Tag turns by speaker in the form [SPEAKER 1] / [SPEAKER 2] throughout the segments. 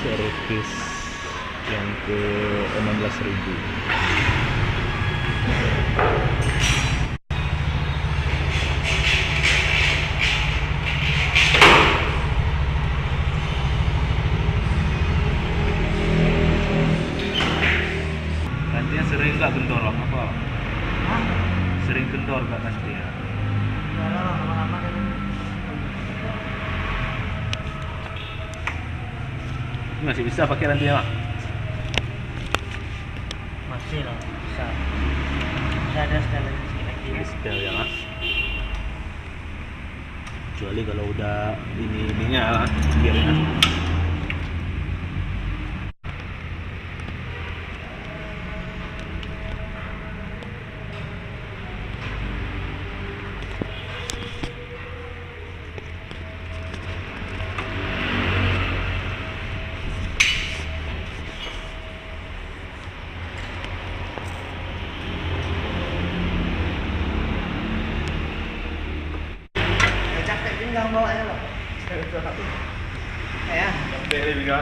[SPEAKER 1] servis yang ke 16.000. Nantinya sering nggak kendor Bang? Apa?
[SPEAKER 2] Hah?
[SPEAKER 1] Sering kendor nggak nantinya?
[SPEAKER 2] Ya, lama-lama kan.
[SPEAKER 1] Masih bisa pakai nantinya Bang?
[SPEAKER 2] Masih loh, bisa. Bisa ada sekali lagi.
[SPEAKER 1] Ini setel ya Mas. Kecuali kalau udah ininya gearnya.
[SPEAKER 2] Capek pinggang bawanya loh. Ya.
[SPEAKER 1] Sampai juga.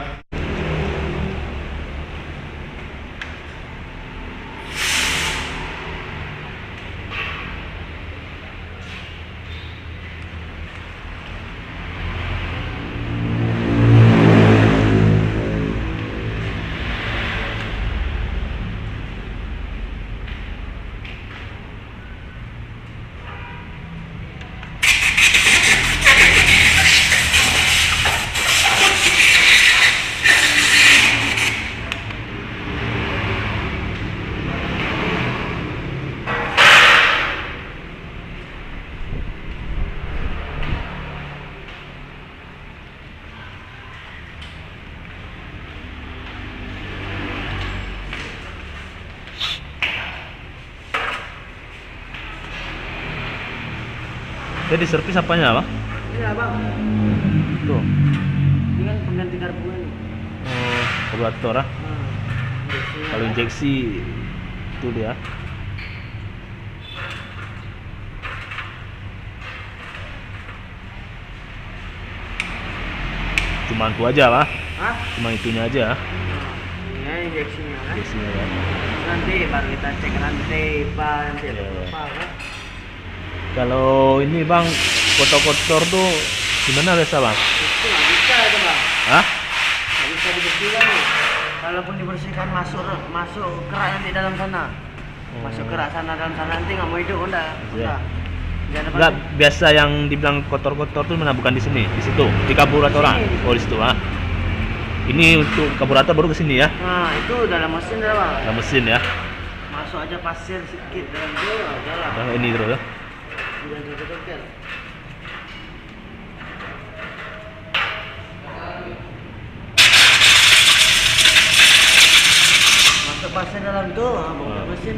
[SPEAKER 1] Jadi servis apanya Bang?
[SPEAKER 2] Iya bang.
[SPEAKER 1] Tuh.
[SPEAKER 2] Ini kan pengganti karburan.
[SPEAKER 1] Oh, karburator ah. Kalau injeksi itu dia. Cuma itu aja lah.
[SPEAKER 2] Hah?
[SPEAKER 1] Cuma itunya aja.
[SPEAKER 2] Ini injeksinya kan.
[SPEAKER 1] Injeksinya ya.
[SPEAKER 2] Nanti baru kita cek rantai ban, cek
[SPEAKER 1] Iya.
[SPEAKER 2] apa kan.
[SPEAKER 1] Kalau ini Bang, kotor-kotor tuh gimana biasa Bang?
[SPEAKER 2] Itu nggak bisa itu bang.
[SPEAKER 1] Hah?
[SPEAKER 2] Nggak bisa dibersihkan nih. Kalaupun dibersihkan masuk kerak nanti dalam sana. Masuk kerak sana dalam sana nanti nggak mau hidup udah.
[SPEAKER 1] Iya.
[SPEAKER 2] Udah. Jangan
[SPEAKER 1] Enggak, biasa yang dibilang kotor-kotor tuh mana bukan di sini, di situ, di karburator.
[SPEAKER 2] Di sini.
[SPEAKER 1] Oh, di situ ah. Ini untuk karburator baru ke sini ya,
[SPEAKER 2] Nah itu dalam mesin dah bang.
[SPEAKER 1] dalam mesin ya.
[SPEAKER 2] Masuk aja pasir sedikit dalam dia aja lah.
[SPEAKER 1] Nah, ini terus ya.
[SPEAKER 2] Udah diketok. Masuk pasir dalam tuh, buka mesin.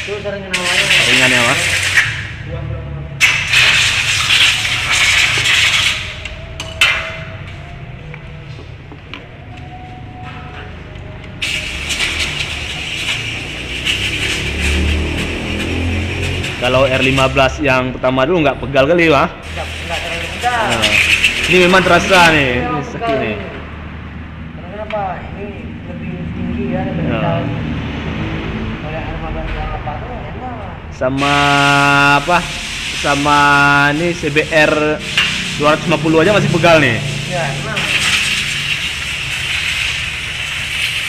[SPEAKER 2] Tuh sering nawanya.
[SPEAKER 1] Ringan ya Mas. Kalau R15 yang pertama dulu nggak pegal kali Pak.
[SPEAKER 2] Enggak terlalu pegal.
[SPEAKER 1] Nah, ini memang terasa nih, ini sakit nih.
[SPEAKER 2] Karena kenapa? Ini lebih tinggi ya, lebih
[SPEAKER 1] Ya.
[SPEAKER 2] pegal. Kalau yang R15 yang apa tuh enak.
[SPEAKER 1] Sama apa? Sama ini CBR 250 aja masih pegal nih.
[SPEAKER 2] Ya, enak.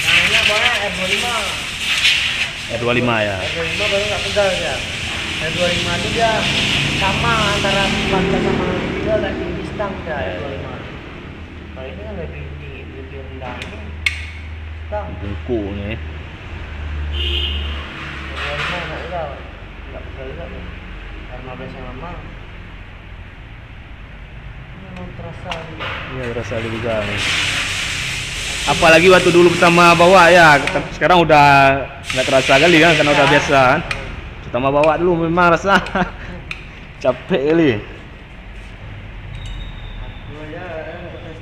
[SPEAKER 2] Yang enak banget R25.
[SPEAKER 1] R25 ya.
[SPEAKER 2] R25 baru nggak pegal ya. R25 itu dia sama antara panca sama dia agak tinggi stang ya R25. Kalau ini kan lebih tinggi, lebih rendah ini stang.
[SPEAKER 1] Bungku nih.
[SPEAKER 2] R25 enak juga, nggak pegal juga nih. R15 yang lama. Ini memang terasa nih.
[SPEAKER 1] Iya terasa juga nih. Apalagi waktu dulu pertama bawa ya, sekarang udah nggak terasa kali kan karena udah biasa kan. Pertama bawa dulu memang rasa capek kali.
[SPEAKER 2] aja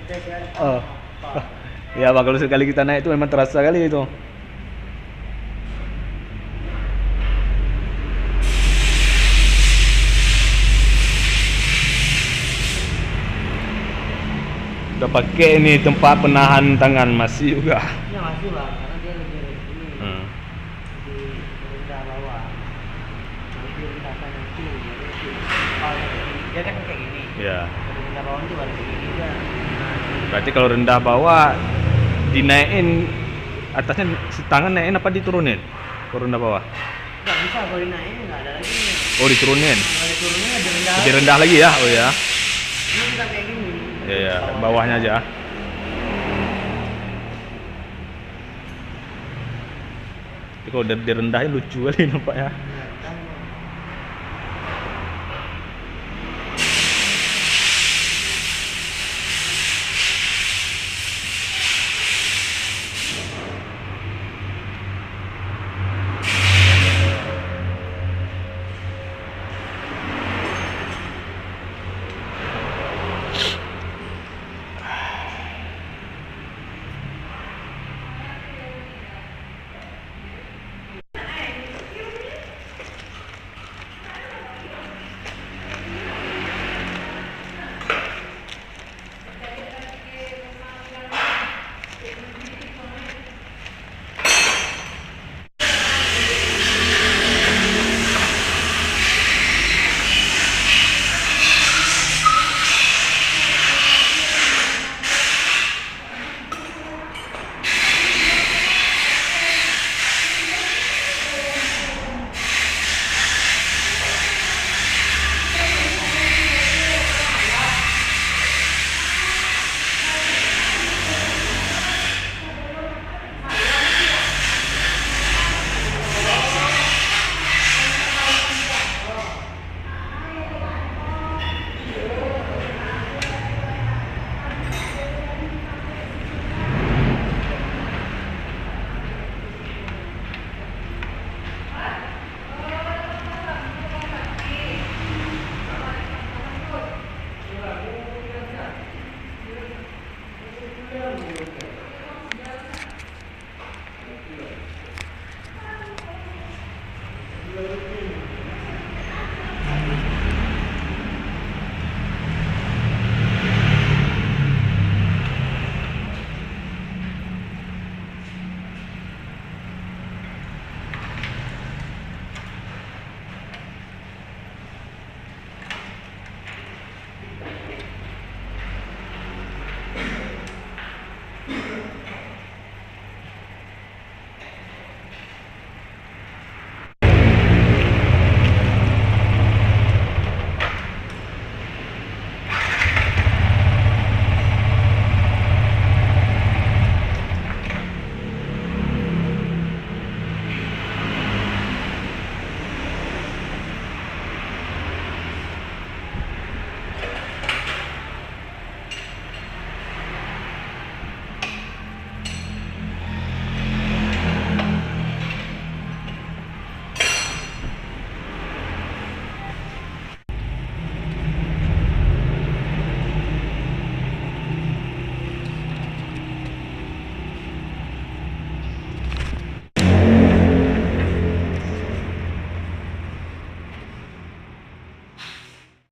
[SPEAKER 2] tes kan.
[SPEAKER 1] Oh. Ya Pak, kalau sekali kita naik itu memang terasa kali itu. Udah pakai ini tempat penahan tangan masih juga.
[SPEAKER 2] Ya masih bang, karena dia lebih ini
[SPEAKER 1] Hmm.
[SPEAKER 2] lebih rendah bawah. Nanti rendahkan itu, jadi dia kan kayak gini.
[SPEAKER 1] Ya.
[SPEAKER 2] Kalau rendah bawah itu baru kayak gini kan.
[SPEAKER 1] Berarti kalau rendah bawah dinaikin atasnya tangan naikin apa diturunin? Kalau rendah bawah.
[SPEAKER 2] Nggak bisa kalau dinaikin nggak ada lagi nih.
[SPEAKER 1] Oh diturunin.
[SPEAKER 2] Kalau diturunnya lebih rendah.
[SPEAKER 1] Lebih rendah lagi ya. Oh ya.
[SPEAKER 2] Ini kita kayak gini.
[SPEAKER 1] Ya ya, bawahnya aja. Tapi kalau direndahin lucu kali nampaknya.